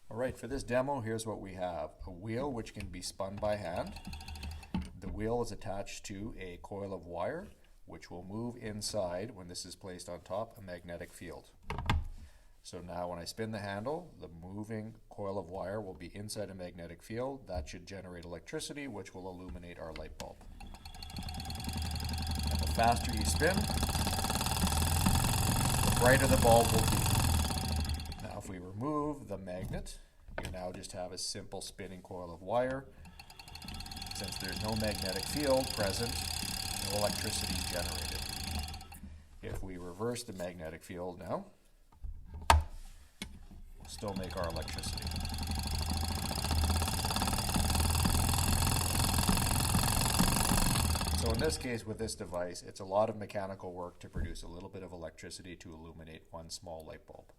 Alright, for this demo, here's what we have. A wheel which can be spun by hand. The wheel is attached to a coil of wire which will move inside, when this is placed on top, a magnetic field. So now when I spin the handle, the moving coil of wire will be inside a magnetic field. That should generate electricity, which will illuminate our light bulb. And the faster you spin, the brighter the bulb will be. Now if we remove the magnet, you now just have a simple spinning coil of wire. Since there's no magnetic field present, no electricity is generated. If we reverse the magnetic field now, we'll still make our electricity. So in this case, with this device, it's a lot of mechanical work to produce a little bit of electricity to illuminate one small light bulb.